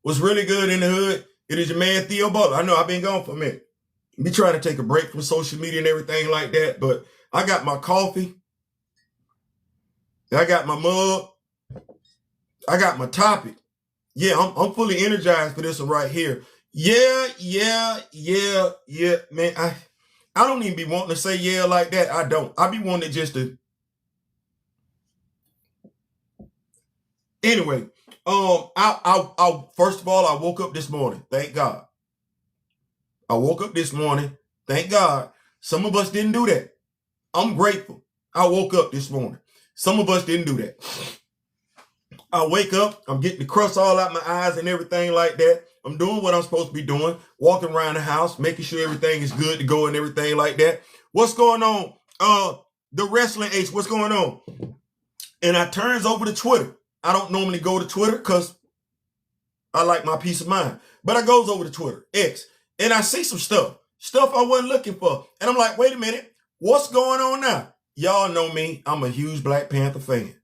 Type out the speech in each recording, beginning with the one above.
was really good in the hood. It is your man Theo Butler. I know I've been gone for a minute. Be trying to take a break from social media and everything like that, but I got my coffee. I got my mug. I got my topic. Yeah, I'm fully energized for this one right here. Yeah, man. I don't even be wanting to say yeah like that. I don't. I be wanting just to. Anyway, I first of all, I woke up this morning. Thank God. I woke up this morning. Thank God. Some of us didn't do that. I'm grateful. I woke up this morning. Some of us didn't do that. I wake up, I'm getting the crust all out my eyes and everything like that. I'm doing what I'm supposed to be doing, walking around the house, making sure everything is good to go and everything like that. What's going on? The wrestling H, what's going on? And I turns over to Twitter. I don't normally go to Twitter because I like my peace of mind. But I goes over to Twitter, X, and I see some stuff I wasn't looking for. And I'm like, wait a minute, what's going on now? Y'all know me, I'm a huge Black Panther fan.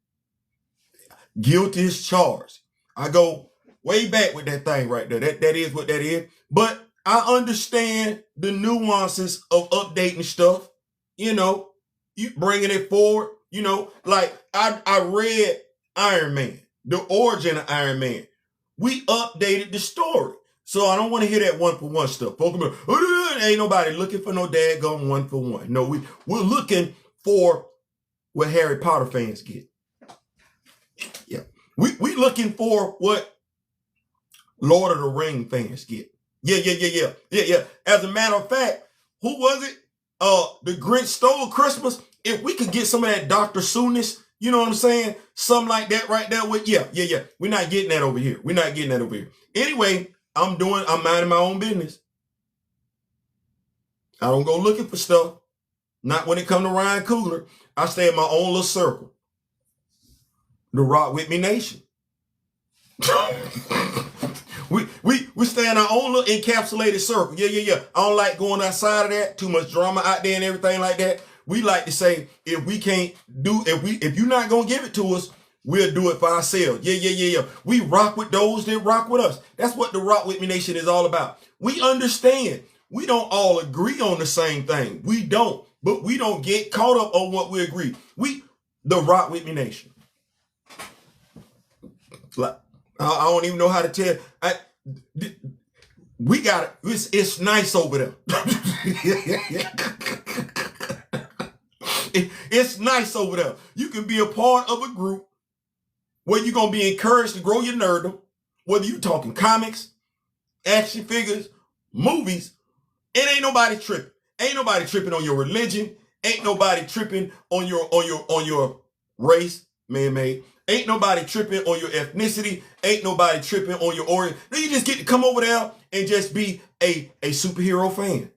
Guilty as charged. I go way back with that thing right there. That is what that is. But I understand the nuances of updating stuff. You know, you bringing it forward. You know, like I read Iron Man, the origin of Iron Man. We updated the story. So I don't want to hear that one-for-one stuff. Folks are like, ain't nobody looking for no daggone one-for-one. No, we're looking for what Harry Potter fans get. Yeah, we looking for what Lord of the Ring fans get. Yeah. As a matter of fact, who was it? The Grinch Stole Christmas. If we could get some of that Dr. Seuss, you know what I'm saying? Something like that right there. With yeah. We're not getting that over here. Anyway, I'm minding my own business. I don't go looking for stuff. Not when it comes to Ryan Coogler. I stay in my own little circle. The Rock With Me Nation. we stay in our own little encapsulated circle. Yeah. I don't like going outside of that. Too much drama out there and everything like that. We like to say, if you're not gonna give it to us, we'll do it for ourselves. Yeah. We rock with those that rock with us. That's what the Rock With Me Nation is all about. We understand. We don't all agree on the same thing. We don't, but we don't get caught up on what we agree. The Rock With Me Nation. Like, I don't even know how to tell. We got it. It's nice over there. It's nice over there. You can be a part of a group where you're going to be encouraged to grow your nerdom, whether you're talking comics, action figures, movies, and ain't nobody tripping. Ain't nobody tripping on your religion. Ain't nobody tripping on your race, man-made. Ain't nobody tripping on your ethnicity. Ain't nobody tripping on your origin. No, you just get to come over there and just be a superhero fan.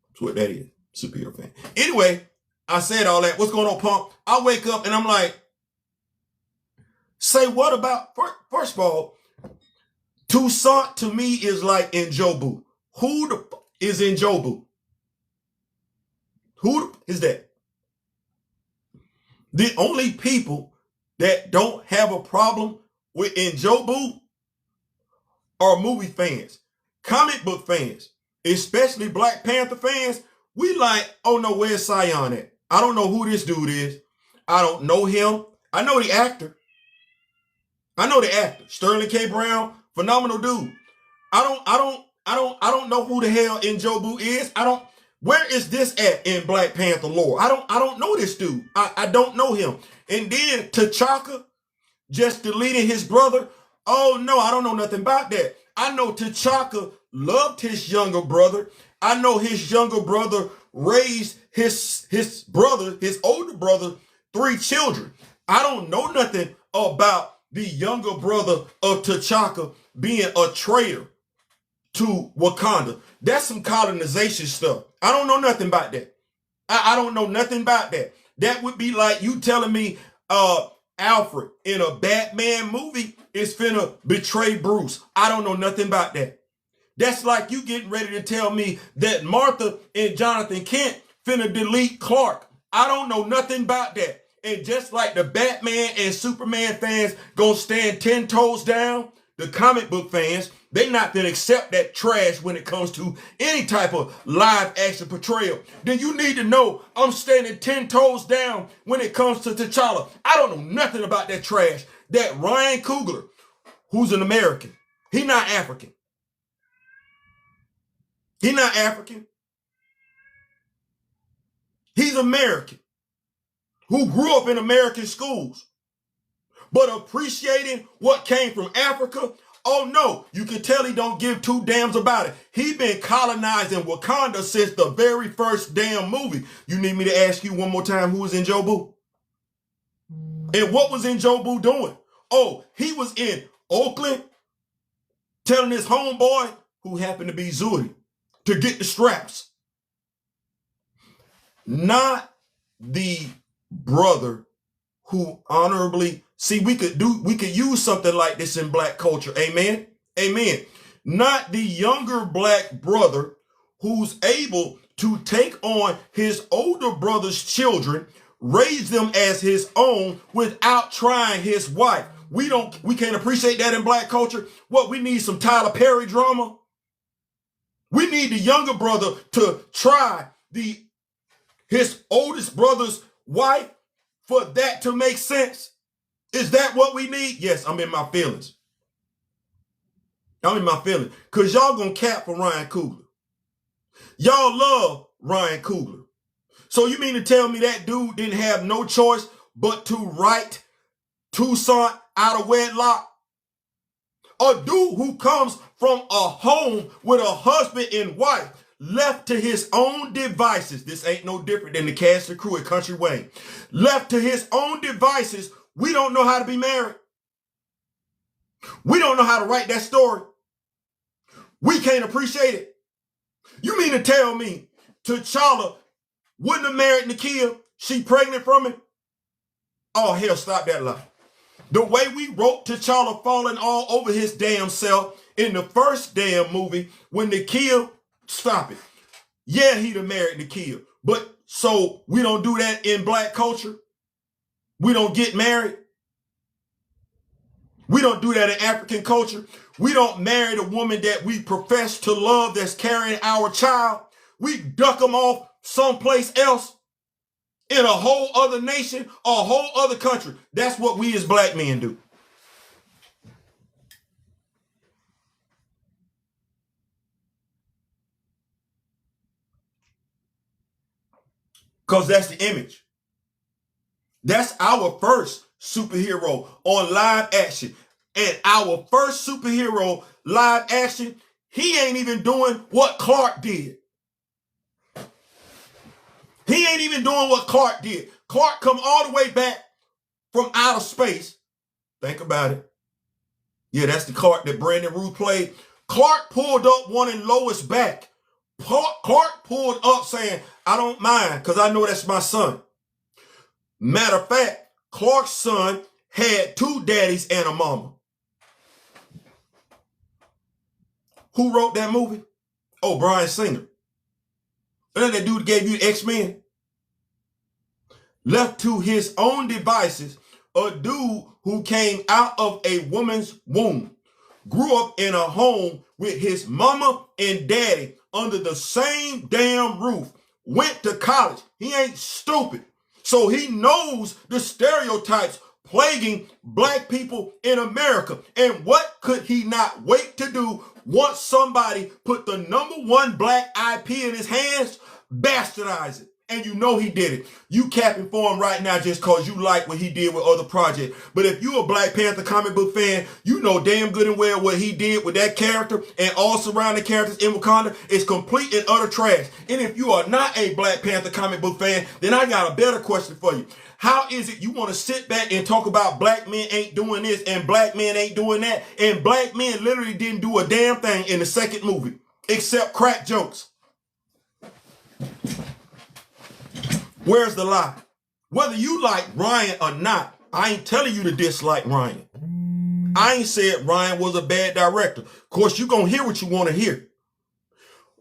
That's what that is. Superhero fan. Anyway, I said all that. What's going on, Pump? I wake up and I'm like, say what about, first of all, Toussaint to me is like Njobu. Who the is Njobu? Who is that? The only people that don't have a problem with Njobu are movie fans, comic book fans, especially Black Panther fans. We like, oh no, where's Sion at? I don't know who this dude is. I don't know him. I know the actor. Sterling K. Brown, phenomenal dude. I don't know who the hell Njobu is. Where is this at in Black Panther lore? I don't know this dude. I don't know him. And then T'Chaka just deleting his brother. Oh no, I don't know nothing about that. I know T'Chaka loved his younger brother. I know his younger brother raised his older brother, 3 children. I don't know nothing about the younger brother of T'Chaka being a traitor to Wakanda. That's some colonization stuff. I don't know nothing about that. I don't know nothing about that. That would be like you telling me Alfred in a Batman movie is finna betray Bruce. I don't know nothing about that. That's like you getting ready to tell me that Martha and Jonathan Kent finna delete Clark. I don't know nothing about that. And just like the Batman and Superman fans gonna stand 10 toes down, the comic book fans, they not gonna accept that trash when it comes to any type of live action portrayal. Then you need to know I'm standing 10 toes down when it comes to T'Challa. I don't know nothing about that trash. That Ryan Coogler, who's an American, he not African. He not African. He's American, who grew up in American schools, but appreciating what came from Africa. Oh no, you can tell he don't give two damns about it. He been colonizing Wakanda since the very first damn movie. You need me to ask you one more time who was in Jobu? And what was in Jobu doing? Oh, he was in Oakland telling his homeboy, who happened to be Zuri, to get the straps. Not the brother who honorably, see, we could use something like this in black culture. Amen. Amen. Not the younger black brother who's able to take on his older brother's children, raise them as his own without trying his wife. We can't appreciate that in black culture. What, we need some Tyler Perry drama? We need the younger brother to try his oldest brother's wife for that to make sense. Is that what we need? Yes, I'm in my feelings. I'm in my feelings. Because y'all gonna cap for Ryan Coogler. Y'all love Ryan Coogler. So you mean to tell me that dude didn't have no choice but to write Toussaint out of wedlock? A dude who comes from a home with a husband and wife, left to his own devices. This ain't no different than the cast and crew at Country Wayne. Left to his own devices, we don't know how to be married. We don't know how to write that story. We can't appreciate it. You mean to tell me T'Challa wouldn't have married Nakia? She pregnant from him? Oh, hell, stop that lie. The way we wrote T'Challa falling all over his damn self in the first damn movie when Nakia, stop it. Yeah, he'd have married Nakia. But so we don't do that in black culture? We don't get married? We don't do that in African culture? We don't marry the woman that we profess to love that's carrying our child? We duck them off someplace else in a whole other nation, a whole other country. That's what we as black men do. Because that's the image. That's our first superhero on live action. And our first superhero live action, he ain't even doing what Clark did. He ain't even doing what Clark did. Clark come all the way back from outer space. Think about it. Yeah, that's the Clark that Brandon Ruth played. Clark pulled up wanting Lois back. Clark pulled up saying, I don't mind because I know that's my son. Matter of fact, Clark's son had two daddies and a mama. Who wrote that movie? Oh, Bryan Singer. And that dude gave you X-Men. Left to his own devices, a dude who came out of a woman's womb, grew up in a home with his mama and daddy under the same damn roof, went to college. He ain't stupid. So he knows the stereotypes plaguing black people in America. And what could he not wait to do once somebody put the #1 black IP in his hands? Bastardize it. And you know he did it. You capping for him right now just because you like what he did with other projects. But if you a Black Panther comic book fan, you know damn good and well what he did with that character and all surrounding characters in Wakanda is complete and utter trash. And if you are not a Black Panther comic book fan, then I got a better question for you. How is it you want to sit back and talk about black men ain't doing this and black men ain't doing that, and black men literally didn't do a damn thing in the second movie except crack jokes? Where's the lie? Whether you like Ryan or not, I ain't telling you to dislike Ryan. I ain't said Ryan was a bad director. Of course, you're going to hear what you want to hear.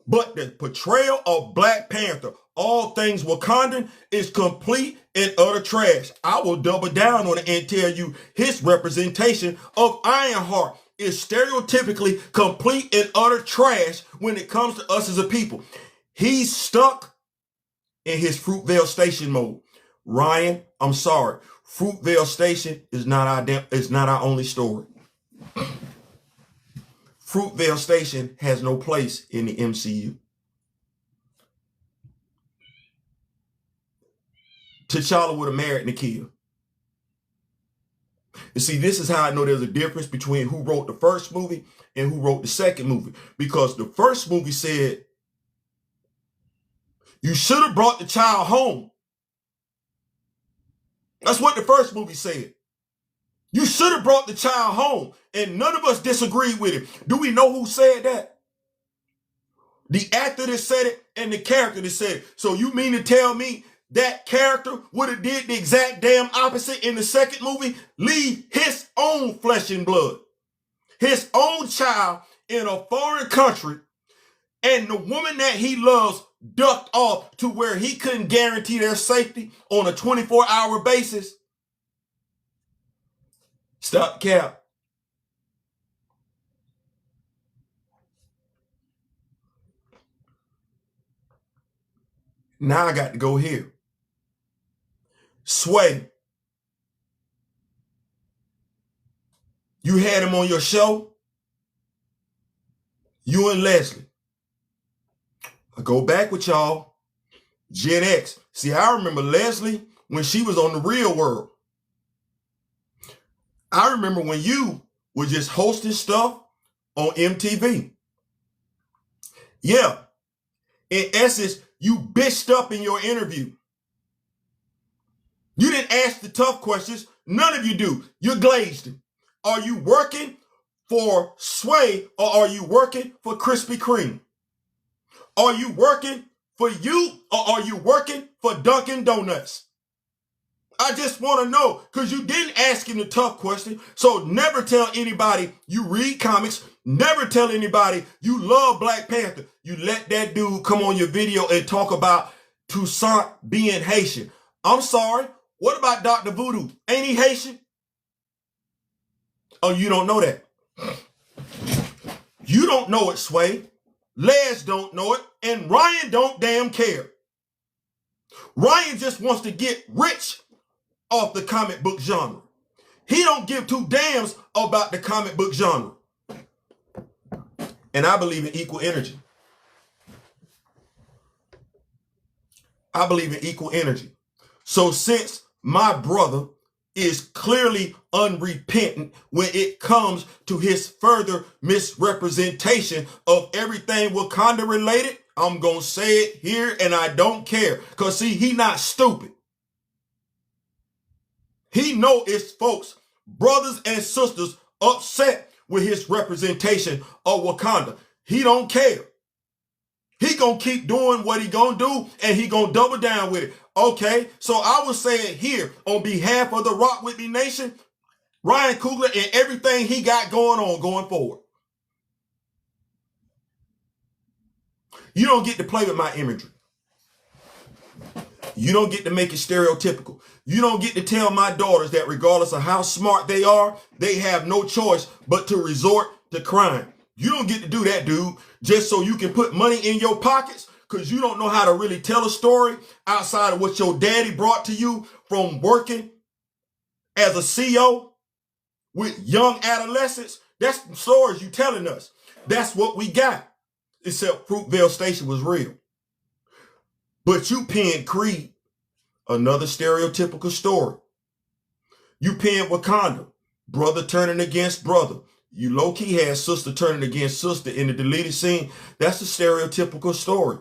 But the portrayal of Black Panther, all things Wakandan, is complete and utter trash. I will double down on it and tell you his representation of Ironheart is stereotypically complete and utter trash when it comes to us as a people. He's stuck in his Fruitvale Station mode. Ryan, I'm sorry. Fruitvale Station is not our only story. Fruitvale Station has no place in the MCU. T'Challa would have married Nakia. And see, this is how I know there's a difference between who wrote the first movie and who wrote the second movie. Because the first movie said, you should have brought the child home. That's what the first movie said. You should have brought the child home. And none of us disagreed with it. Do we know who said that? The actor that said it and the character that said it. So you mean to tell me that character would have did the exact damn opposite in the second movie? Leave his own flesh and blood, his own child in a foreign country, and the woman that he loves ducked off to where he couldn't guarantee their safety on a 24-hour basis. Stop cap. Now I got to go here. Sway, you had him on your show. You and Leslie. I go back with y'all. Gen X. See, I remember Leslie when she was on The Real World. I remember when you were just hosting stuff on MTV. Yeah. In essence, you bitched up in your interview. You didn't ask the tough questions. None of you do. You glazed him. Are you working for Sway or are you working for Krispy Kreme? Are you working for you or are you working for Dunkin' Donuts? I just want to know, because you didn't ask him the tough question. So never tell anybody you read comics. Never tell anybody you love Black Panther. You let that dude come on your video and talk about Toussaint being Haitian. I'm sorry. What about Dr. Voodoo? Ain't he Haitian? Oh, you don't know that. You don't know it, Sway. Les don't know it. And Ryan don't damn care. Ryan just wants to get rich off the comic book genre. He don't give two damns about the comic book genre. And I believe in equal energy. I believe in equal energy. So since my brother is clearly unrepentant when it comes to his further misrepresentation of everything Wakanda related, I'm going to say it here and I don't care. Because see, he not stupid. He know it's folks, brothers and sisters upset with his representation of Wakanda. He don't care. He gonna keep doing what he gonna do and he gonna double down with it. Okay, so I will say it here on behalf of the Rock With Me Nation, Ryan Coogler and everything he got going on going forward. You don't get to play with my imagery. You don't get to make it stereotypical. You don't get to tell my daughters that regardless of how smart they are, they have no choice but to resort to crime. You don't get to do that, dude, just so you can put money in your pockets because you don't know how to really tell a story outside of what your daddy brought to you from working as a CEO with young adolescents. That's the stories you telling us. That's what we got. Except Fruitvale Station was real. But you penned Creed, another stereotypical story. You penned Wakanda, brother turning against brother. You low-key had sister turning against sister in the deleted scene. That's a stereotypical story.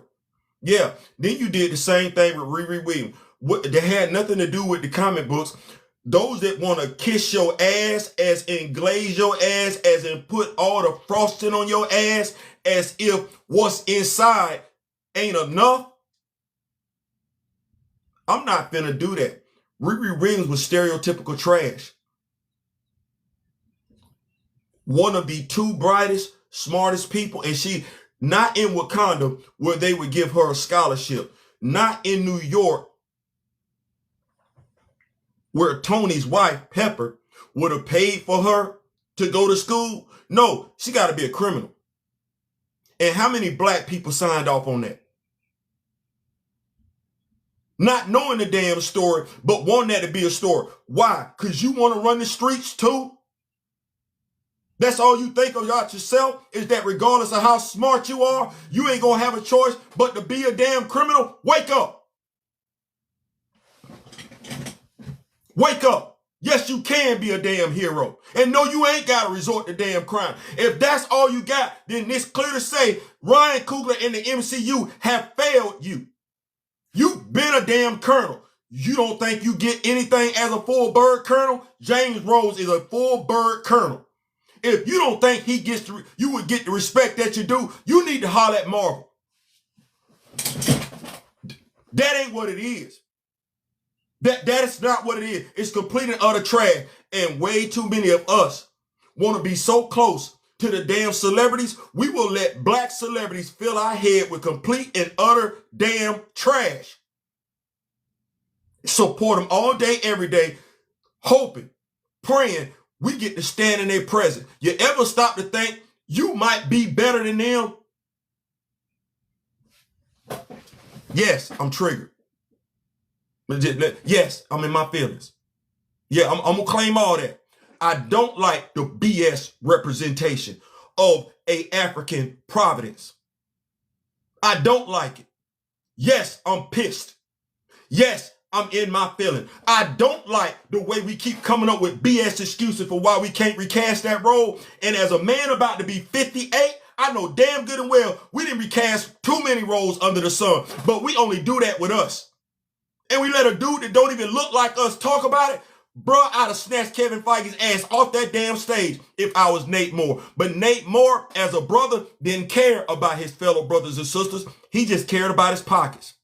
Yeah, then you did the same thing with Riri Williams. That had nothing to do with the comic books. Those that want to kiss your ass, as in glaze your ass, as in put all the frosting on your ass, as if what's inside ain't enough. I'm not finna do that. Riri Williams was stereotypical trash. One of the two brightest, smartest people, and Not in Wakanda, where they would give her a scholarship. Not in New York, where Tony's wife, Pepper, would have paid for her to go to school. No, she got to be a criminal. And how many black people signed off on that? Not knowing the damn story, but wanting that to be a story. Why? Because you want to run the streets too? That's all you think about yourself, is that regardless of how smart you are, you ain't going to have a choice but to be a damn criminal? Wake up. Wake up. Yes, you can be a damn hero. And no, you ain't got to resort to damn crime. If that's all you got, then it's clear to say Ryan Coogler and the MCU have failed you. You've been a damn colonel. You don't think you get anything as a full bird colonel? James Rose is a full bird colonel. If you don't think he gets you would get the respect that you do, you need to holler at Marvel. That ain't what it is. That is not what it is. It's complete and utter trash. And way too many of us want to be so close to the damn celebrities, we will let black celebrities fill our head with complete and utter damn trash. Support them all day, every day, hoping, praying we get to stand in their presence. You ever stop to think you might be better than them? Yes, I'm triggered. Yes, I'm in my feelings. Yeah, I'm going to claim all that. I don't like the BS representation of a African providence. I don't like it. Yes, I'm pissed. Yes, I'm in my feeling. I don't like the way we keep coming up with BS excuses for why we can't recast that role. And as a man about to be 58, I know damn good and well we didn't recast too many roles under the sun, but we only do that with us. And we let a dude that don't even look like us talk about it. Bruh, I'd have snatched Kevin Feige's ass off that damn stage if I was Nate Moore. But Nate Moore, as a brother, didn't care about his fellow brothers and sisters. He just cared about his pockets.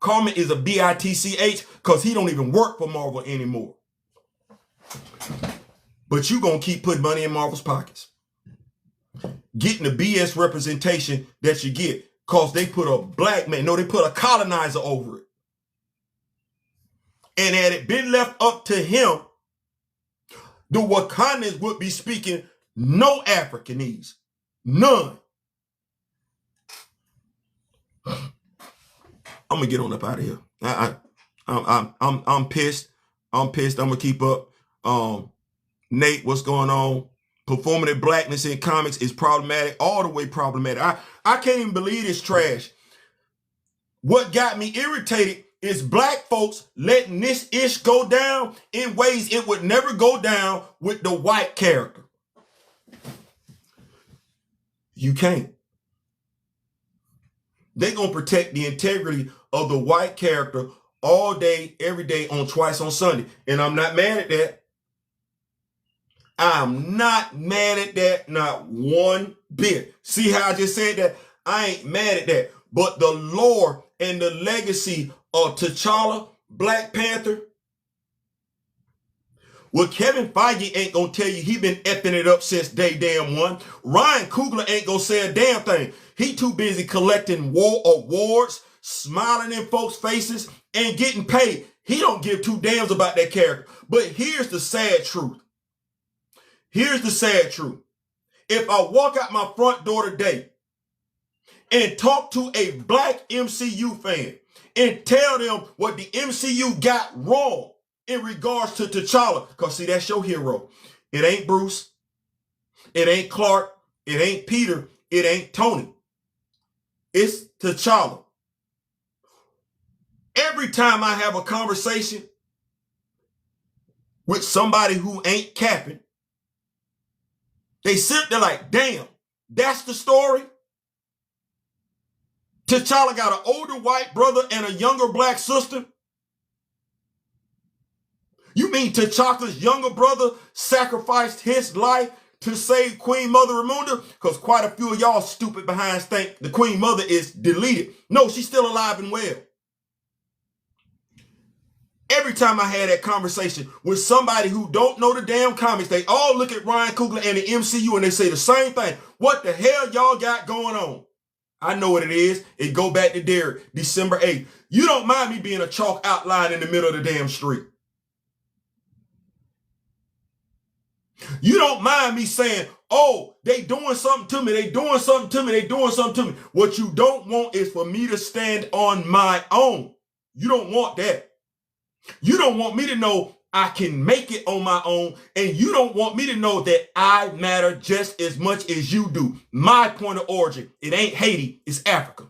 Carmen is a bitch because he don't even work for Marvel anymore. But you gonna keep putting money in Marvel's pockets. Getting the BS representation that you get because they put a black man, no, they put a colonizer over it. And had it been left up to him, the Wakandans would be speaking no Africanese. None. I'm gonna get on up out of here. I'm pissed. I'm pissed. I'm gonna keep up. Nate, what's going on? Performative blackness in comics is problematic, all the way problematic. I can't even believe this trash. What got me irritated is black folks letting this ish go down in ways it would never go down with the white character. You can't. They're going to protect the integrity of the white character all day, every day, on Twice on Sunday. And I'm not mad at that. I'm not mad at that, not one bit. See how I just said that? I ain't mad at that. But the lore and the legacy of T'Challa, Black Panther, well, Kevin Feige ain't gonna tell you he been effing it up since day damn one. Ryan Coogler ain't gonna say a damn thing. He too busy collecting war awards, smiling in folks' faces, and getting paid. He don't give two damns about that character. But here's the sad truth. Here's the sad truth. If I walk out my front door today and talk to a black MCU fan and tell them what the MCU got wrong in regards to T'Challa, because see, that's your hero. It ain't Bruce. It ain't Clark. It ain't Peter. It ain't Tony. It's T'Challa. Every time I have a conversation with somebody who ain't capping, they sit there like, damn, that's the story? T'Challa got an older white brother and a younger black sister? You mean T'Challa's younger brother sacrificed his life to save Queen Mother Ramunda? Because quite a few of y'all stupid behinds think the Queen Mother is deleted. No, she's still alive and well. Every time I had that conversation with somebody who don't know the damn comics, they all look at Ryan Coogler and the MCU and they say the same thing. What the hell y'all got going on? I know what it is. It go back to Derek, December 8th. You don't mind me being a chalk outline in the middle of the damn street. You don't mind me saying, oh, they doing something to me. They doing something to me. They doing something to me. What you don't want is for me to stand on my own. You don't want that. You don't want me to know I can make it on my own. And you don't want me to know that I matter just as much as you do. My point of origin, it ain't Haiti, it's Africa.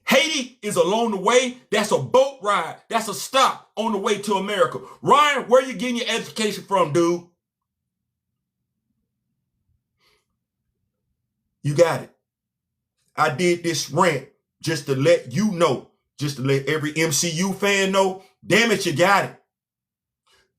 Haiti is along the way. That's a boat ride. That's a stop on the way to America. Ryan, where you getting your education from, dude? You got it. I did this rant just to let you know, just to let every MCU fan know. Damn it, you got it.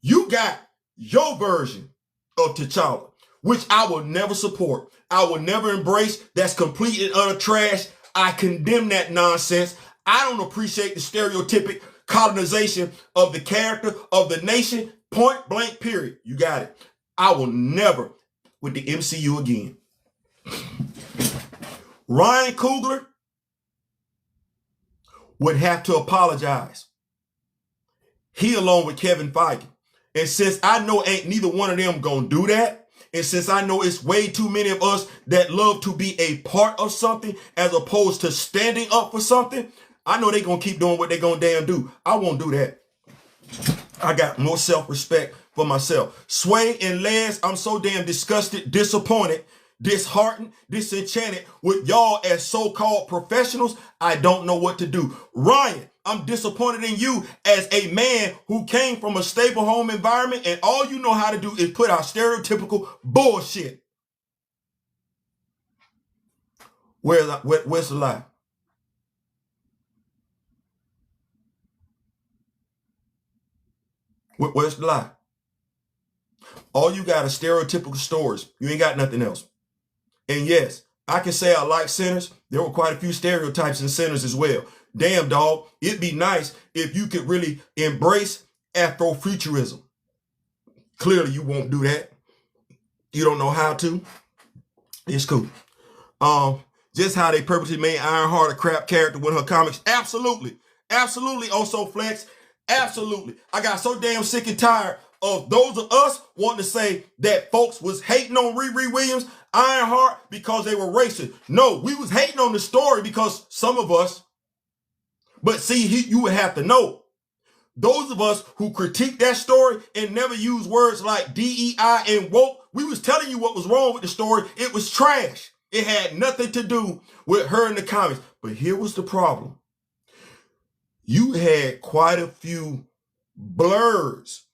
You got your version of T'Challa, which I will never support. I will never embrace. That's complete and utter trash. I condemn that nonsense. I don't appreciate the stereotypic colonization of the character of the nation. Point blank, period. You got it. I will never with the MCU again. Ryan Coogler would have to apologize. He along with Kevin Feige. And since I know ain't neither one of them gonna do that, and since I know it's way too many of us that love to be a part of something as opposed to standing up for something, I know they gonna keep doing what they gonna damn do. I won't do that. I got more self-respect for myself. Sway and Les, I'm so damn disgusted, disappointed, disheartened, disenchanted with y'all as so-called professionals. I don't know what to do. Ryan, I'm disappointed in you as a man who came from a stable home environment and all you know how to do is put out stereotypical bullshit. Where's the lie? Where's the lie? All you got is stereotypical stories. You ain't got nothing else. And yes, I can say I like sinners. There were quite a few stereotypes in sinners as well. Damn, dog, it'd be nice if you could really embrace Afrofuturism. Clearly, you won't do that. You don't know how to. It's cool. Just how they purposely made Ironheart a crap character with her comics. Absolutely. Absolutely, also Flex. Absolutely. I got so damn sick and tired of those of us wanting to say that folks was hating on Riri Williams, Ironheart, because they were racist. No, we was hating on the story because some of us, but see, you would have to know, those of us who critique that story and never use words like DEI and woke, we was telling you what was wrong with the story. It was trash. It had nothing to do with her in the comics. But here was the problem. You had quite a few blurs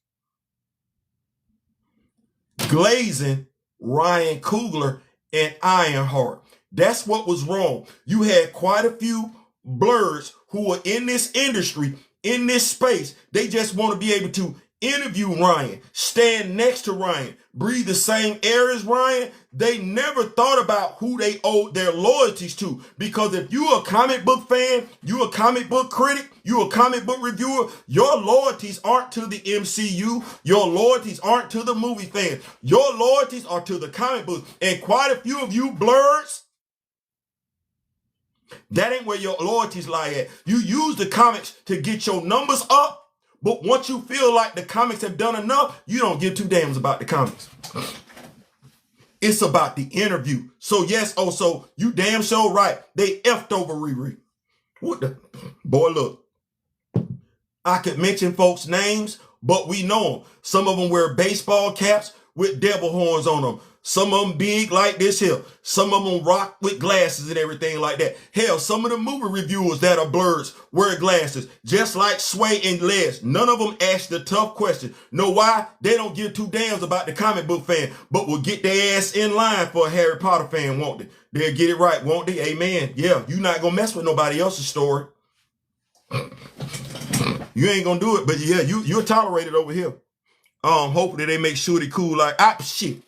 glazing Ryan Coogler and Ironheart. That's what was wrong. You had quite a few blurs who are in this industry, in this space. They just want to be able to interview Ryan, stand next to Ryan, breathe the same air as Ryan. They never thought about who they owed their loyalties to. Because if you're a comic book fan, you're a comic book critic, you're a comic book reviewer, your loyalties aren't to the MCU. Your loyalties aren't to the movie fans. Your loyalties are to the comic books. And quite a few of you blurs, that ain't where your loyalties lie at. You use the comics to get your numbers up. But once you feel like the comics have done enough, you don't give two damns about the comics. It's about the interview. So yes, so you damn sure right. They effed over Riri. What the? Boy, look. I could mention folks' names, but we know them. Some of them wear baseball caps with devil horns on them. Some of them big like this here. Some of them rock with glasses and everything like that. Hell, some of the movie reviewers that are blurs wear glasses, just like Sway and Les. None of them ask the tough question. Know why? They don't give two damns about the comic book fan, but will get their ass in line for a Harry Potter fan, won't they? They'll get it right, won't they? Amen. Yeah, you're not going to mess with nobody else's story. You ain't going to do it, but yeah, you're tolerated over here. Hopefully they make sure they cool like, shit.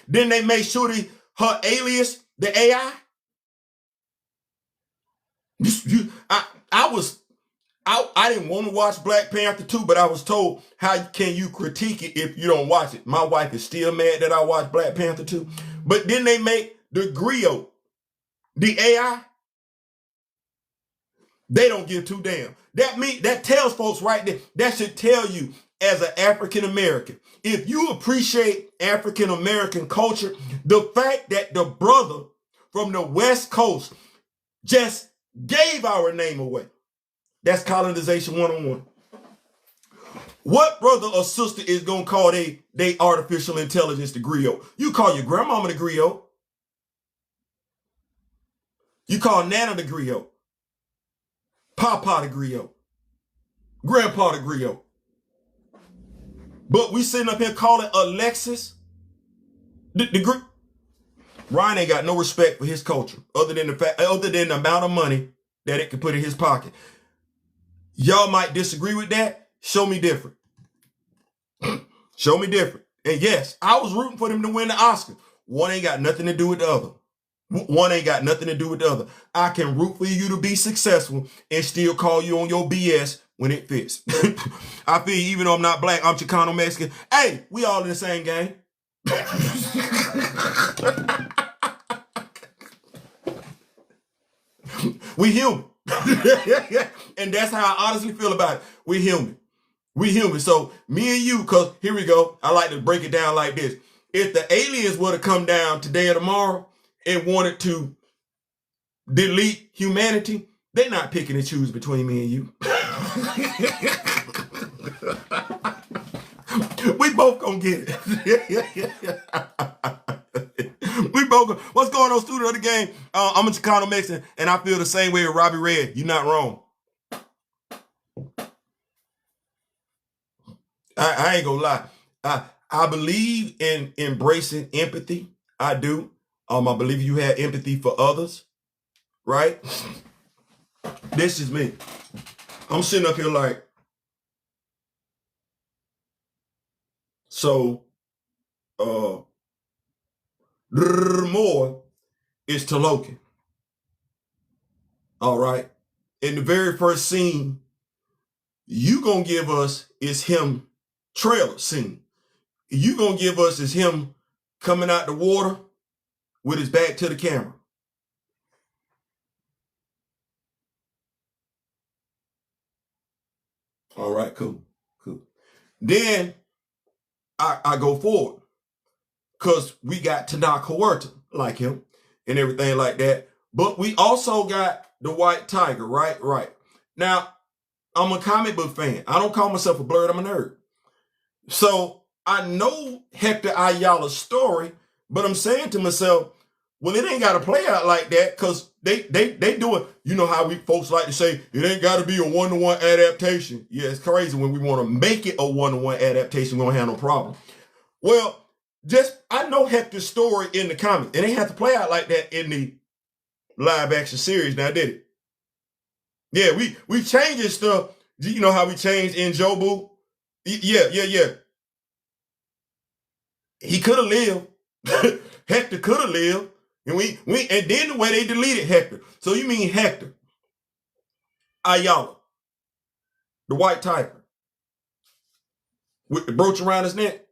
Then they made sure her alias, the AI. I didn't want to watch Black Panther 2, but I was told, how can you critique it if you don't watch it? My wife is still mad that I watched Black Panther 2. But then they make the griot, the AI. They don't give two damn. That tells folks right there. That should tell you as an African American, if you appreciate African American culture, the fact that the brother from the West Coast just gave our name away. That's colonization 101. What brother or sister is gonna call they artificial intelligence the griot? You call your grandmama the griot. You call Nana the griot. Papa the griot. Grandpa the griot. But we sitting up here calling Alexis the griot. Ryan ain't got no respect for his culture, other than the amount of money that it can put in his pocket. Y'all might disagree with that. Show me different. Show me different. And yes, I was rooting for them to win the Oscar. One ain't got nothing to do with the other. One ain't got nothing to do with the other. I can root for you to be successful and still call you on your BS when it fits. I feel even though I'm not black, I'm Chicano Mexican. Hey, we all in the same game. We human. And that's how I honestly feel about it. We human. We human. So me and you, because here we go. I like to break it down like this. If the aliens were to come down today or tomorrow and wanted to delete humanity, they're not picking and choosing between me and you. We both gonna get it. We both. What's going on, student of the game? I'm a Chicano Mexican, and I feel the same way with Robbie Red. You're not wrong. I ain't gonna lie. I believe in embracing empathy. I do. I believe you have empathy for others, right? This is me. I'm sitting up here like, so, more is Tolokin. All right. In the very first scene, you gonna give us is him trailer scene. You gonna give us is him coming out the water with his back to the camera. All right, cool. Then I go forward because we got Tanaka Huerta like him and everything like that. But we also got the White Tiger, right? Right. Now, I'm a comic book fan. I don't call myself a blerd, I'm a nerd. So I know Hector Ayala's story, but I'm saying to myself, well, it ain't got to play out like that because they do it. You know how we folks like to say, it ain't got to be a one-to-one adaptation. Yeah, it's crazy when we want to make it a one-to-one adaptation, we don't have no problem. Well, I know Hector's story in the comics. It ain't have to play out like that in the live action series now, did it? Yeah, we changing stuff. You know how we changed in Jobu? Yeah. He could have lived. Hector could have lived. And and then the way they deleted Hector. So you mean Hector Ayala, the White Tiger, with the brooch around his neck,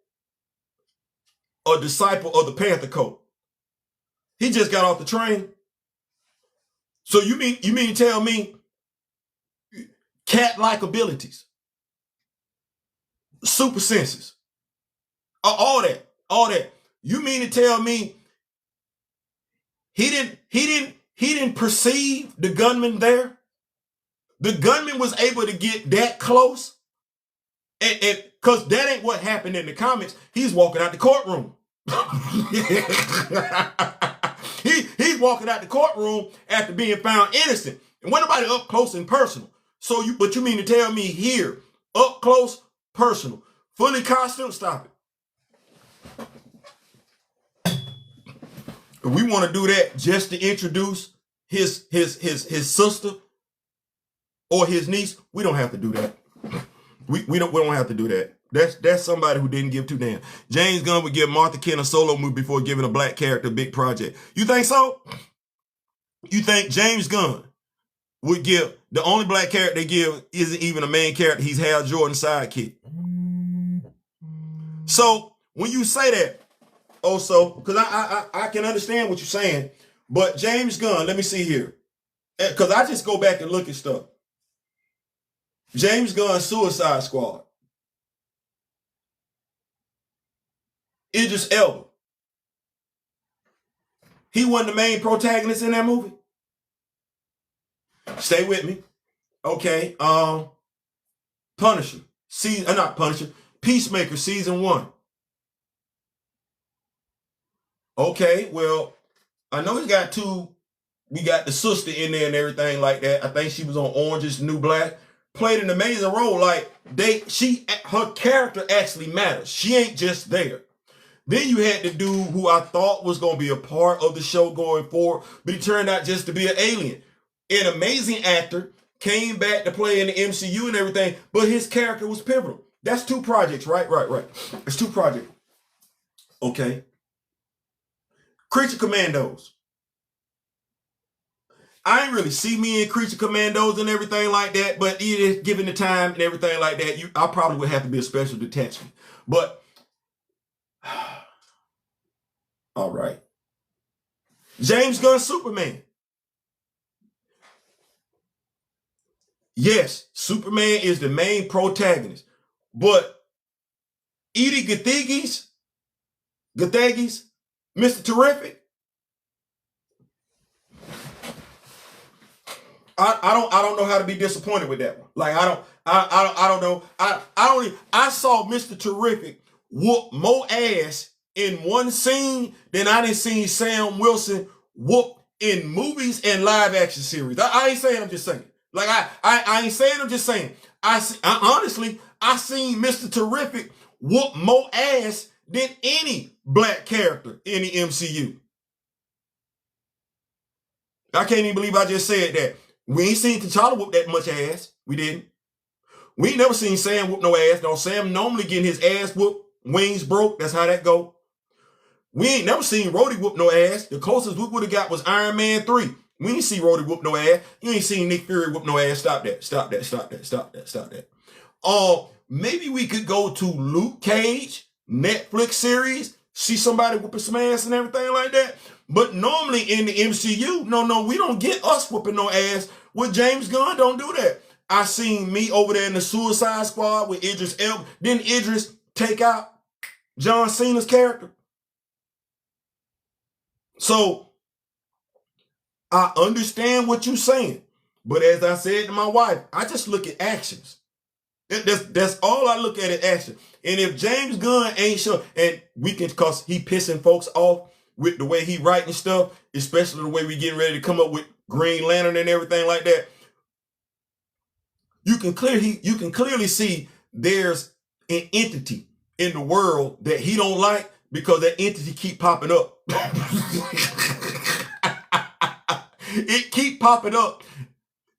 a disciple of the Panther Code. He just got off the train. So you mean to tell me cat-like abilities, super senses, all that. You mean to tell me he didn't perceive the gunman there? The gunman was able to get that close, and because that ain't what happened in the comics. He's walking out the courtroom. He's walking out the courtroom after being found innocent, and when nobody up close and personal. But you mean to tell me here, up close, personal, fully costume? Stop it. We want to do that just to introduce his sister or his niece. We don't have to do that. We don't have to do that. That's somebody who didn't give two damn. James Gunn would give Martha Kent a solo movie before giving a black character a big project. You think so? You think James Gunn would give the only black character they give isn't even a main character? He's Hal Jordan's sidekick. So when you say that, also, because I can understand what you're saying, but James Gunn, let me see here. Because I just go back and look at stuff. James Gunn, Suicide Squad. Idris Elba. He wasn't the main protagonist in that movie. Stay with me. Okay. Punisher. Not Punisher. Peacemaker season 1. Okay, well, I know he got 2. We got the sister in there and everything like that. I think she was on Orange is the New Black. Played an amazing role. Like her character actually matters. She ain't just there. Then you had the dude who I thought was going to be a part of the show going forward, but he turned out just to be an alien. An amazing actor, came back to play in the MCU and everything, but his character was pivotal. That's 2 projects, right? Right. It's 2 projects. Okay. Creature Commandos. I ain't really see me in Creature Commandos and everything like that, but given the time and everything like that, I probably would have to be a special detachment. But, all right. James Gunn, Superman. Yes, Superman is the main protagonist, but Edie Gathegis, Mr. Terrific, I don't know how to be disappointed with that one. Like I don't know. I saw Mr. Terrific whoop more ass in one scene than I didn't see Sam Wilson whoop in movies and live action series. I ain't saying, I'm just saying. Like I ain't saying, I'm just saying. Honestly, I seen Mr. Terrific whoop more ass than any black character in the MCU. I can't even believe I just said that. We ain't seen T'Challa whoop that much ass. We didn't. We ain't never seen Sam whoop no ass. No, Sam normally getting his ass whooped, wings broke. That's how that go. We ain't never seen Rhodey whoop no ass. The closest we would have got was Iron Man 3. We ain't see Rhodey whoop no ass. You ain't seen Nick Fury whoop no ass. Stop that. Maybe we could go to Luke Cage, Netflix series, see somebody whooping some ass and everything like that. But normally in the MCU, no, we don't get us whooping no ass. With James Gunn, don't do that. I seen me over there in the Suicide Squad with Idris Elba. Didn't Idris take out John Cena's character? So I understand what you're saying. But as I said to my wife, I just look at actions. That's all I look at action. And if James Gunn ain't sure, and we can, cause he pissing folks off with the way he writing stuff, especially the way we getting ready to come up with Green Lantern and everything like that. You can clearly see there's an entity in the world that he don't like because that entity keep popping up. It keep popping up.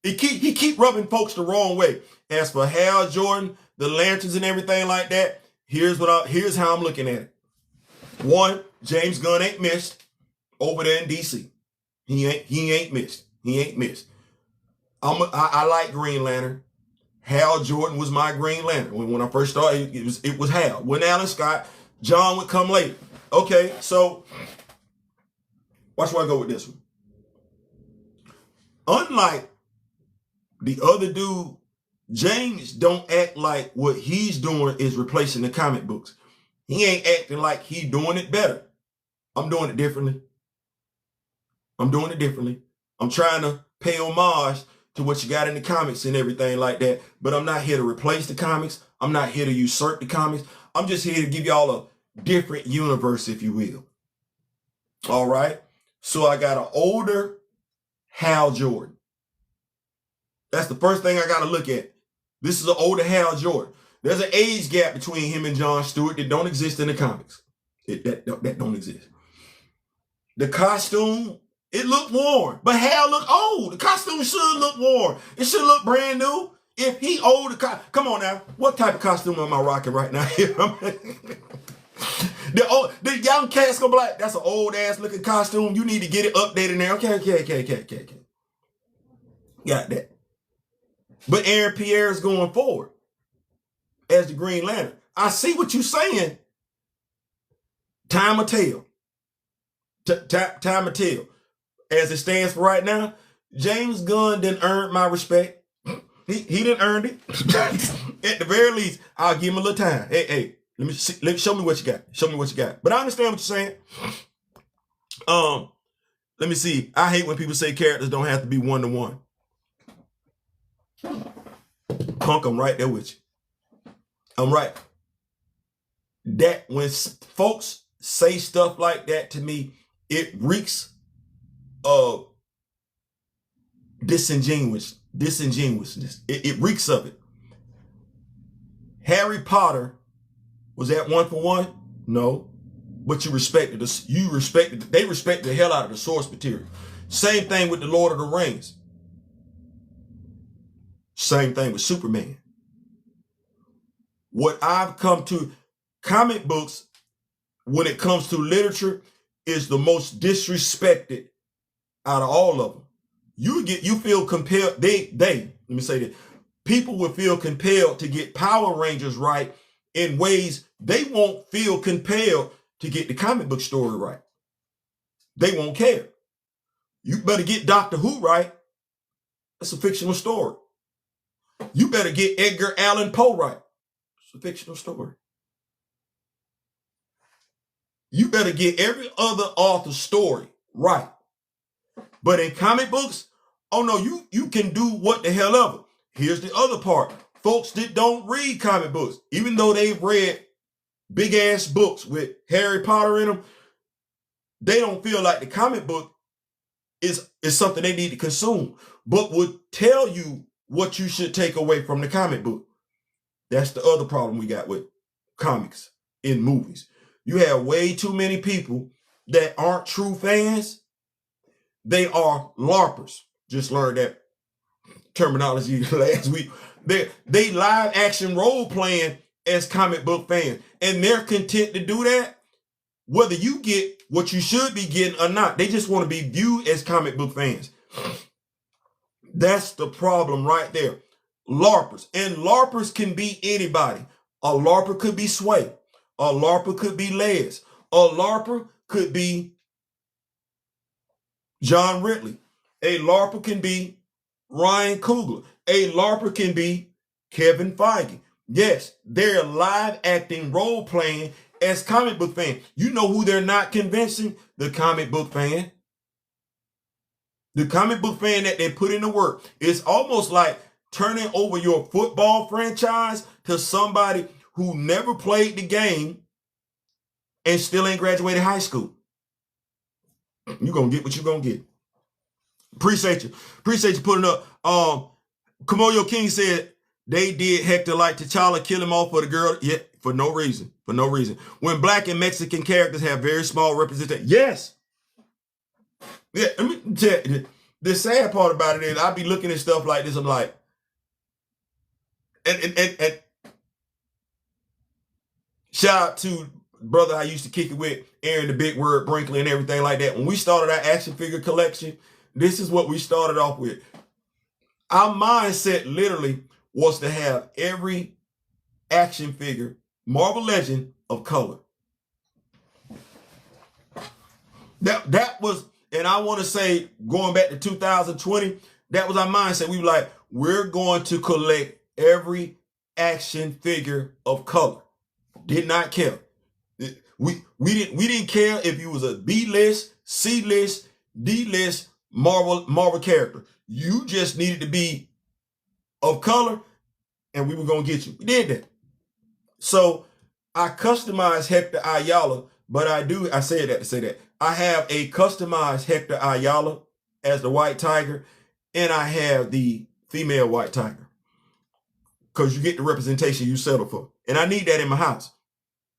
He keep rubbing folks the wrong way. As for Hal Jordan, the lanterns and everything like that, here's how I'm looking at it. 1, James Gunn ain't missed over there in DC. He ain't missed. I like Green Lantern. Hal Jordan was my Green Lantern. When I first started, it was Hal. When Alan Scott, John would come later. Okay, so watch where I go with this one. Unlike the other dude, James don't act like what he's doing is replacing the comic books. He ain't acting like he doing it better. I'm doing it differently. I'm trying to pay homage to what you got in the comics and everything like that. But I'm not here to replace the comics. I'm not here to usurp the comics. I'm just here to give y'all a different universe, if you will. All right. So I got an older Hal Jordan. That's the first thing I got to look at. This is an older Hal Jordan. There's an age gap between him and John Stewart that don't exist in the comics. That don't exist. The costume, it looked worn, but Hal looked old. The costume should look worn. It should look brand new. If he old, come on now. What type of costume am I rocking right now? The young Casco Black, that's an old ass looking costume. You need to get it updated now. Okay. Got that. But Aaron Pierre is going forward as the Green Lantern. I see what you're saying. Time will tell. Time will tell. As it stands for right now, James Gunn didn't earn my respect. He didn't earn it. At the very least, I'll give him a little time. Hey, let me see, show me what you got. Show me what you got. But I understand what you're saying. Let me see. I hate when people say characters don't have to be one-to-one. Punk, I'm right there with you. I'm right. That when folks say stuff like that to me, it reeks of disingenuousness. It reeks of it. Harry Potter, was that one for one? No. But you respected us. They respected the hell out of the source material. Same thing with the Lord of the Rings. Same thing with Superman. What I've come to, comic books, when it comes to literature, is the most disrespected out of all of them. You feel compelled, let me say this, people will feel compelled to get Power Rangers right in ways they won't feel compelled to get the comic book story right. They won't care. You better get Doctor Who right. That's a fictional story. You better get Edgar Allan Poe right. It's a fictional story. You better get every other author's story right. But in comic books, oh no, you can do what the hell ever. Here's the other part. Folks that don't read comic books, even though they've read big ass books with Harry Potter in them, they don't feel like the comic book is something they need to consume, but would tell you what you should take away from the comic book. That's the other problem we got with comics in movies. You have way too many people that aren't true fans. They are LARPers. Just learned that terminology last week. They live action role playing as comic book fans, and they're content to do that whether you get what you should be getting or not. They just want to be viewed as comic book fans. That's the problem right there. LARPers. And LARPers can be anybody. A LARPer could be Sway. A LARPer could be Les. A LARPer could be John Ridley. A LARPer can be Ryan Coogler. A LARPer can be Kevin Feige. Yes, they're live acting role playing as comic book fans. You know who they're not convincing? The comic book fan. The comic book fan that they put in the work. It's almost like turning over your football franchise to somebody who never played the game and still ain't graduated high school. You're going to get what you're going to get. Appreciate you. Appreciate you putting up. Kimoyo King said they did Hector like T'Challa, kill him off for the girl. Yeah, for no reason. For no reason. When Black and Mexican characters have very small representation. Yes. Yeah, let me tell you, the sad part about it is I be looking at stuff like this. I'm like, and shout out to brother I used to kick it with, Aaron the Big Word Brinkley and everything like that. When we started our action figure collection, this is what we started off with. Our mindset literally was to have every action figure, Marvel Legend, of color. That was, and I want to say, going back to 2020, that was our mindset. We were like, we're going to collect every action figure of color. Did not care. We didn't care if you was a B-list, C-list, D-list Marvel character. You just needed to be of color, and we were gonna get you. We did that. So I customized Hector Ayala, but I said that to say that. I have a customized Hector Ayala as the White Tiger, and I have the female White Tiger. Because you get the representation you settle for. And I need that in my house.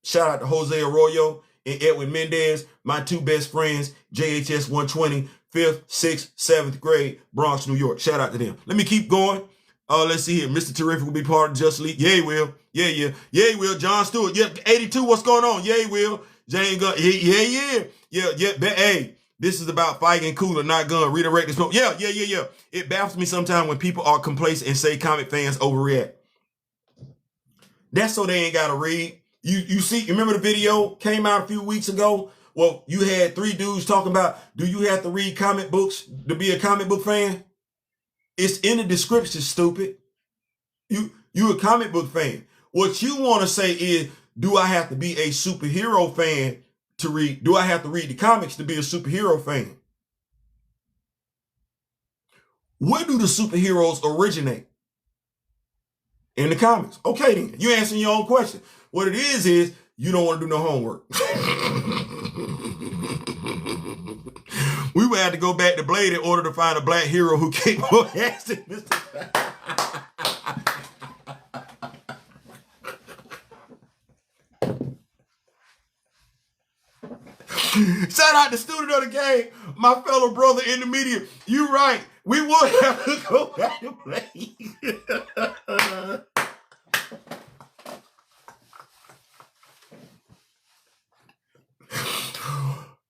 Shout out to Jose Arroyo and Edwin Mendez, my two best friends, JHS 120, 5th, 6th, 7th grade, Bronx, New York. Shout out to them. Let me keep going. Let's see here. Mr. Terrific will be part of Just League. Yeah, he will. Yeah, yeah. Yeah, he will. John Stewart. Yeah, 82. What's going on? Yeah, he will. Jane Gunn. Yeah. Hey, this is about fighting cooler, not gun. Redirect this. Yeah. It baffles me sometimes when people are complacent and say comic fans overreact. That's so they ain't got to read. You see, you remember the video came out a few weeks ago? Well, you had 3 dudes talking about, do you have to read comic books to be a comic book fan? It's in the description, stupid. You a comic book fan. What you want to say is, do I have to be a superhero fan to read? Do I have to read the comics to be a superhero fan? Where do the superheroes originate? In the comics. Okay, then. You answering your own question. What it is you don't want to do no homework. We would have to go back to Blade in order to find a black hero who came more ass than Mr. Shout out to student of the game, my fellow brother in the media. You right. We would have to go back to Blade.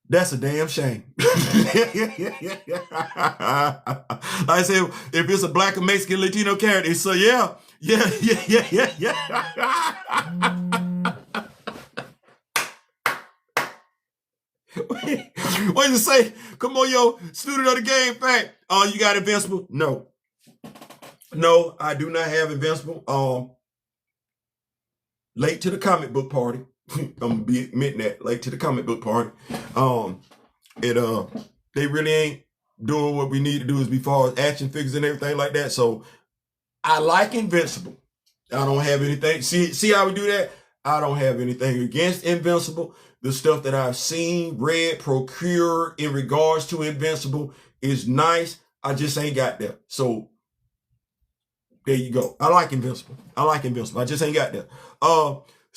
That's a damn shame. I said, if it's a black or Mexican Latino character, so yeah. What does it say? Kimoyo, student of the game fact. You got Invincible? No, I do not have Invincible. Late to the comic book party. I'm gonna be admitting that, late to the comic book party. They really ain't doing what we need to do as far as action figures and everything like that. So I like Invincible. I don't have anything. See how we do that? I don't have anything against Invincible. The stuff that I've seen, read, procured in regards to Invincible is nice. I just ain't got there. So there you go. I like Invincible. I just ain't got there.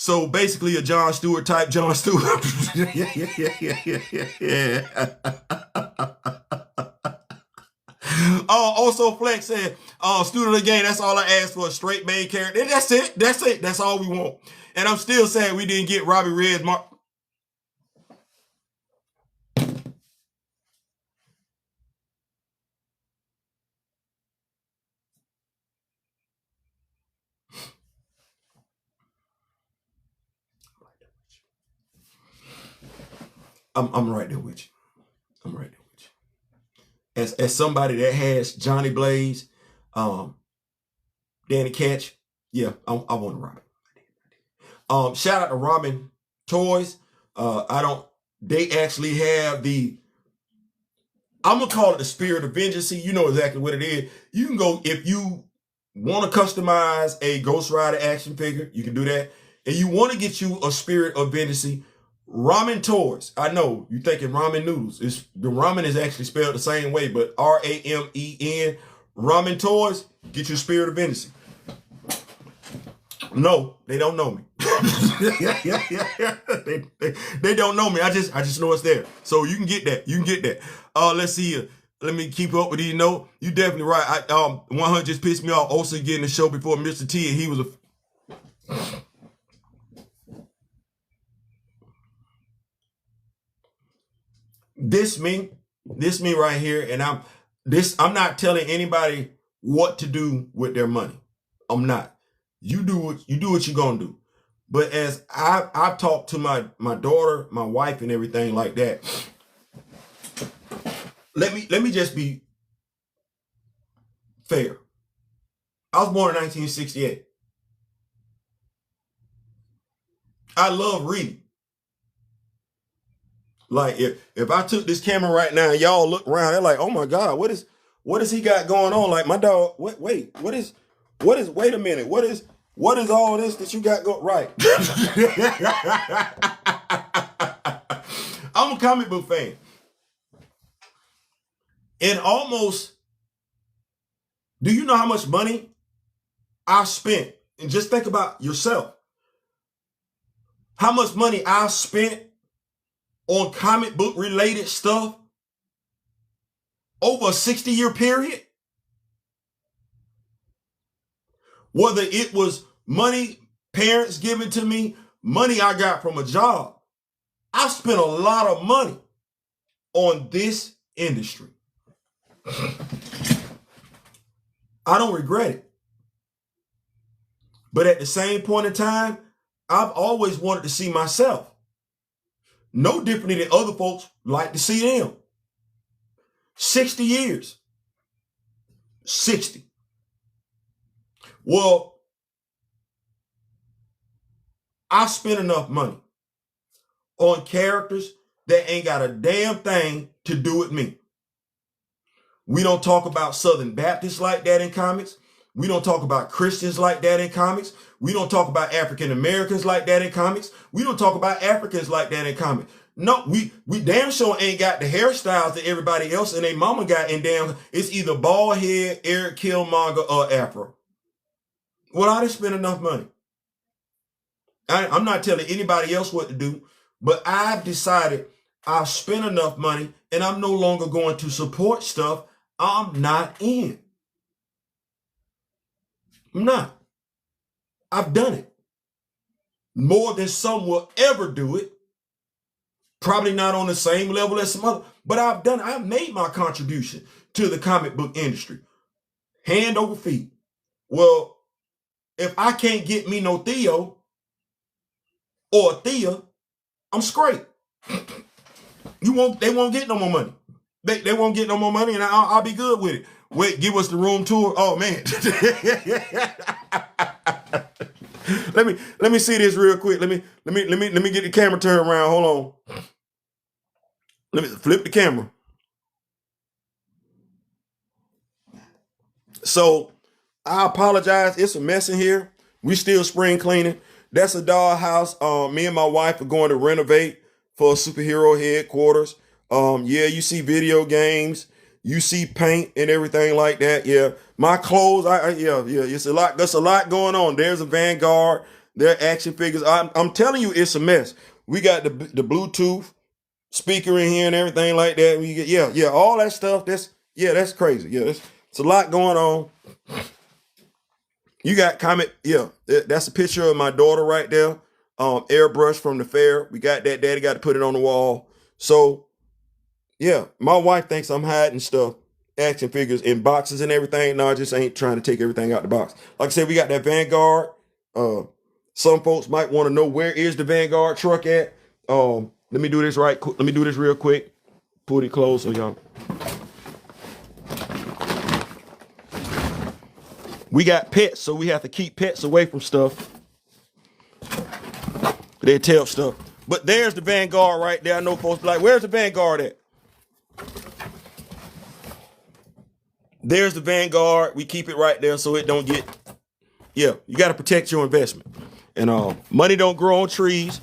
So basically a Jon Stewart type Jon Stewart. Also Flex said, student of the game, that's all I asked for, a straight main character. And that's it. That's all we want. And I'm still sad we didn't get Robbie Red's mark. I'm right there with you. As somebody that has Johnny Blaze, Danny Ketch, yeah, I want to Robin. Shout out to Robin Toys. They actually have I'm gonna call it the spirit of vengeance. You know exactly what it is. You can go, if you want to customize a Ghost Rider action figure, you can do that. And you want to get you a spirit of vengeance, Ramen Toys. I know you're thinking ramen noodles. The ramen is actually spelled the same way, but R-A-M-E-N. Ramen Toys, get your spirit of vengeance. No, they don't know me. They don't know me. I just know it's there. So you can get that. Let's see here. Let me keep up with you. You definitely right. 100 just pissed me off. Also getting the show before Mr. T, and he was a This me right here, and I'm not telling anybody what to do with their money. I'm not. You do what you're gonna do. But as I've talked to my daughter, my wife, and everything like that, let me just be fair. I was born in 1968. I love reading. Like if I took this camera right now and y'all look around, they're like, oh my God, what is he got going on? Like my dog, wait a minute, what is all this that you got going? Right. I'm a comic book fan. And do you know how much money I spent? And just think about yourself. How much money I spent on comic book related stuff over a 60-year period. Whether it was money parents giving to me, money I got from a job, I spent a lot of money on this industry. I don't regret it. But at the same point in time, I've always wanted to see myself. No differently than other folks like to see them. 60 years. 60. Well, I spent enough money on characters that ain't got a damn thing to do with me. We don't talk about Southern Baptists like that in comics. We don't talk about Christians like that in comics. We don't talk about African Americans like that in comics. We don't talk about Africans like that in comics. No, we damn sure ain't got the hairstyles that everybody else and their mama got, and damn, it's either bald head, Eric Killmonger, or Afro. Well, I didn't spend enough money. I'm not telling anybody else what to do, but I've decided I've spent enough money and I'm no longer going to support stuff I'm not in. I'm not. I've done it. More than some will ever do it. Probably not on the same level as some other, but I've done it. I've made my contribution to the comic book industry. Hand over feet. Well, if I can't get me no Theo or Thea, I'm straight. They won't get no more money. They won't get no more money, and I'll be good with it. Wait, give us the room tour. Oh man. let me see this real quick. Let me get the camera turned around. Hold on. Let me flip the camera. So I apologize. It's a mess in here. We still spring cleaning. That's a dollhouse. Me and my wife are going to renovate for a superhero headquarters. Yeah, you see video games, you see paint and everything like that. Yeah, my clothes. Yeah. It's a lot. There's a lot going on. There's a Vanguard. There are action figures. I'm telling you, it's a mess. We got the Bluetooth speaker in here and everything like that. We get all that stuff. That's crazy. Yeah, it's a lot going on. You got comment. Yeah, that's a picture of my daughter right there. Airbrush from the fair. We got that. Daddy got to put it on the wall. So, yeah, my wife thinks I'm hiding stuff, action figures in boxes and everything. No, I just ain't trying to take everything out the box. Like I said, we got that Vanguard. Some folks might want to know, where is the Vanguard truck at? Let me do this Let me do this real quick. Put it close so y'all. We got pets, so we have to keep pets away from stuff. They tell stuff. But there's the Vanguard right there. I know folks be like, where's the Vanguard at? There's the Vanguard. We keep it right there so it don't get. Yeah, you got to protect your investment. And money don't grow on trees.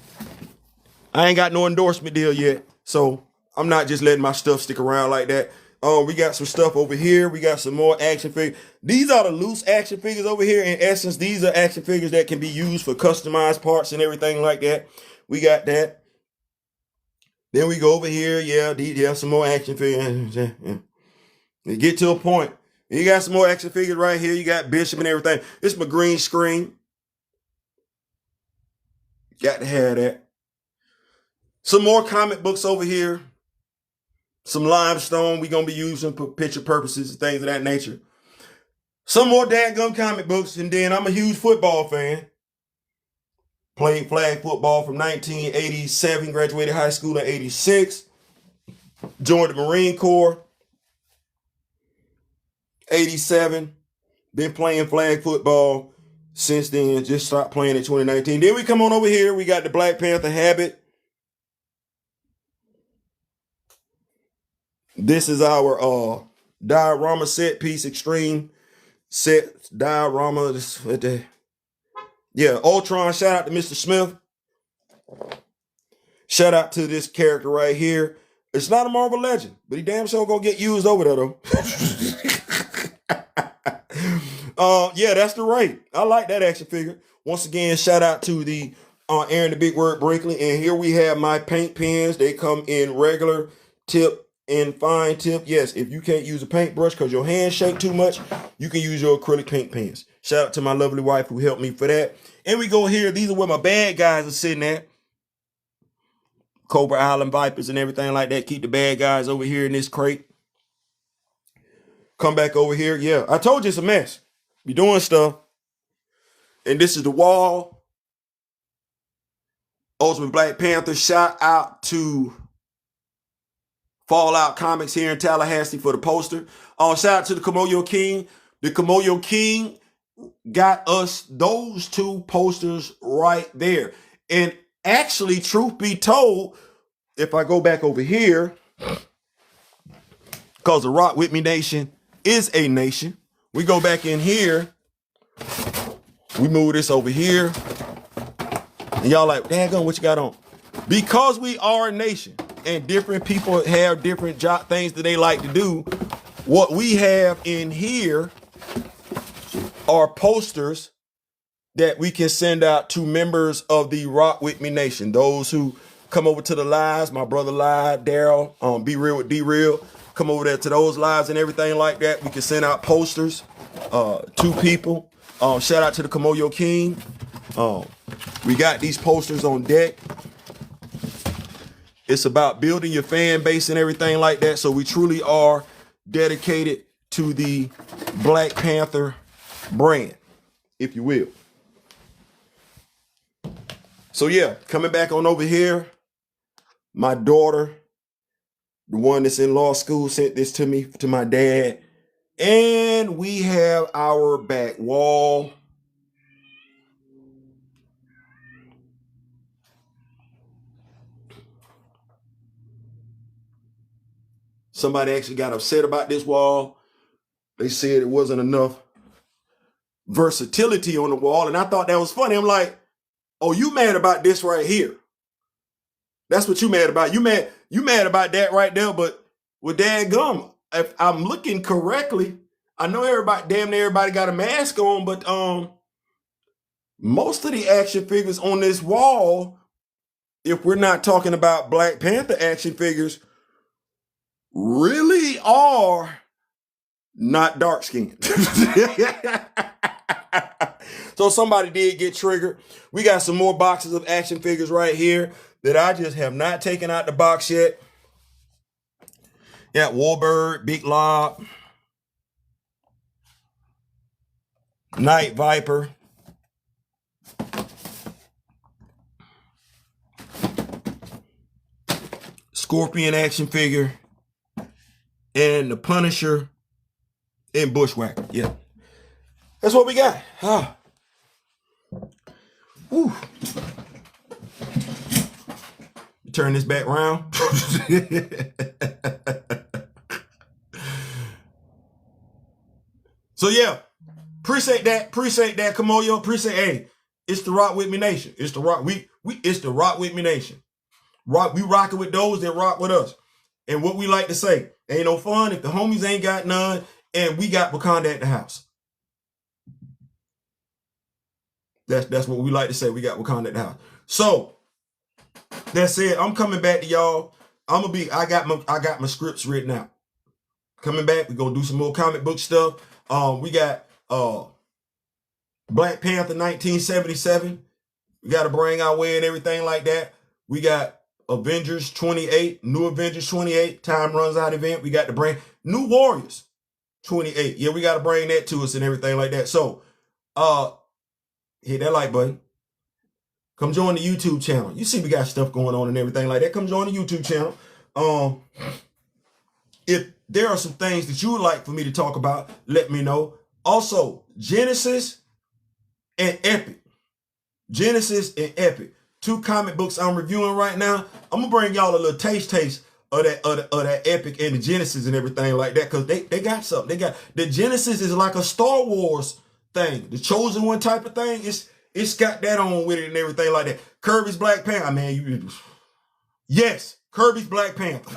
I ain't got no endorsement deal yet, so I'm not just letting my stuff stick around like that. We got some stuff over here. We got some more action figures. These are the loose action figures over here. In essence, these are action figures that can be used for customized parts and everything like that. We got that. Then we go over here. Yeah, some more action figures. Yeah. You get to a point. You got some more action figures right here. You got Bishop and everything. It's my green screen. Got to have that. Some more comic books over here. Some limestone we gonna be using for picture purposes and things of that nature. Some more dadgum comic books, and then I'm a huge football fan. Played flag football from 1987, graduated high school in 86. Joined the Marine Corps, 87. Been playing flag football since then, just stopped playing in 2019. Then we come on over here, we got the Black Panther habit. This is our diorama set piece, extreme set diorama. Ultron, shout out to Mr. Smith. Shout out to this character right here. It's not a Marvel legend, but he damn sure gonna get used over there though. That's the right. I like that action figure. Once again, shout out to the Aaron the Big Word Brinkley. And here we have my paint pens. They come in regular tip and fine tip. Yes, if you can't use a paintbrush because your hands shake too much, you can use your acrylic paint pens. Shout out to my lovely wife who helped me for that. And we go here. These are where my bad guys are sitting at. Cobra Island Vipers and everything like that. Keep the bad guys over here in this crate. Come back over here. Yeah, I told you it's a mess. Be doing stuff. And this is the wall. Ultimate Black Panther. Shout out to Fallout Comics here in Tallahassee for the poster. Shout out to the Kimoyo King. The Kimoyo King got us those two posters right there. And actually, truth be told, if I go back over here, because the Rock With Me Nation is a nation, we go back in here, we move this over here, and y'all like, daggone, what you got on? Because we are a nation, and different people have different things that they like to do, what we have in here are posters that we can send out to members of the Rock With Me Nation. Those who come over to the lives, my brother live, Daryl, Be Real with D-Real, come over there to those lives and everything like that. We can send out posters to people. Shout out to the Kimoyo King. We got these posters on deck. It's about building your fan base and everything like that. So we truly are dedicated to the Black Panther brand, if you will. So yeah, coming back on over here, my daughter, the one that's in law school, sent this to me, to my dad. And we have our back wall. Somebody actually got upset about this wall. They said it wasn't enough versatility on the wall. And I thought that was funny. I'm like, oh, you mad about this right here? That's what you mad about. You mad about that right there. But with dadgum, if I'm looking correctly, I know damn near everybody got a mask on, but most of the action figures on this wall, if we're not talking about Black Panther action figures, really are not dark skinned. So somebody did get triggered. We got some more boxes of action figures right here that I just have not taken out the box yet. Yeah, Warbird, Big Lob, Night Viper, Scorpion action figure, and the Punisher and Bushwhacker. Yeah, that's what we got. Whew. Turn this back around. So yeah, appreciate that, Kimoyo. Appreciate, hey, it's the Rock With Me Nation. It's the Rock. It's the Rock With Me Nation. We rocking with those that rock with us. And what we like to say, ain't no fun if the homies ain't got none, and we got Wakanda at the house. That's what we like to say. We got Wakanda at the house. So that said, I'm coming back to y'all. I got my scripts written out. Coming back, we're gonna do some more comic book stuff. We got Black Panther 1977. We got to bring our way and everything like that. We got Avengers 28, New Avengers 28, Time Runs Out event. We got to bring New Warriors 28. Yeah, we got to bring that to us and everything like that. So, hit that like button. Come join the YouTube channel. You see we got stuff going on and everything like that. Come join the YouTube channel. If there are some things that you would like for me to talk about, let me know. Also, Genesis and Epic. Genesis and Epic. 2 comic books I'm reviewing right now. I'm gonna bring y'all a little taste of that Epic and the Genesis and everything like that, because they got something. They got the Genesis is like a Star Wars thing, the chosen one type of thing. It's got that on with it and everything like that. Kirby's Black Panther, man. Yes, Kirby's Black Panther.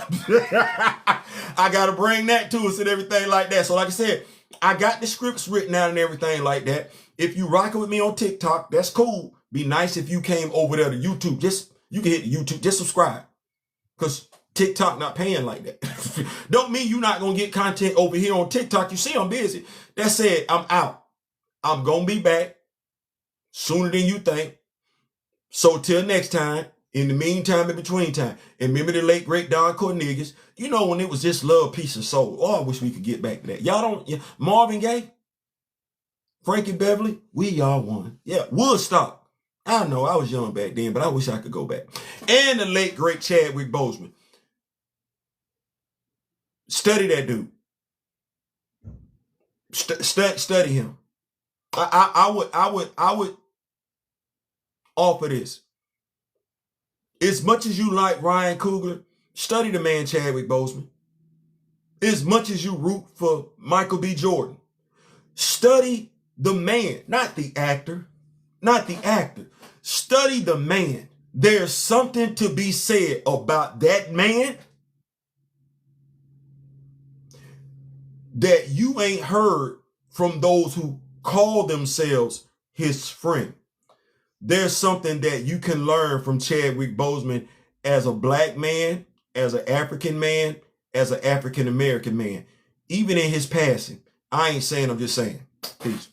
I gotta bring that to us and everything like that. So like I said, I got the scripts written out and everything like that. If you rocking with me on TikTok, that's cool. Be nice if you came over there to YouTube. You can hit the YouTube, just subscribe. Because TikTok not paying like that. Don't mean you're not going to get content over here on TikTok. You see I'm busy. That said, I'm out. I'm going to be back sooner than you think. So till next time, in the meantime, in between time, and remember the late, great Don Cornelius, you know, when it was just love, peace, and soul. Oh, I wish we could get back to that. Y'all don't, Marvin Gaye, Frankie Beverly, we are one. Yeah, Woodstock. I know I was young back then, but I wish I could go back. And the late, great Chadwick Boseman. Study that dude. Study him. I would offer this. As much as you like Ryan Coogler, study the man Chadwick Boseman. As much as you root for Michael B. Jordan, study the man, not the actor. Not the actor. Study the man. There's something to be said about that man that you ain't heard from those who call themselves his friend. There's something that you can learn from Chadwick Boseman as a black man, as an African man, as an African American man, even in his passing. I ain't saying, I'm just saying. Peace.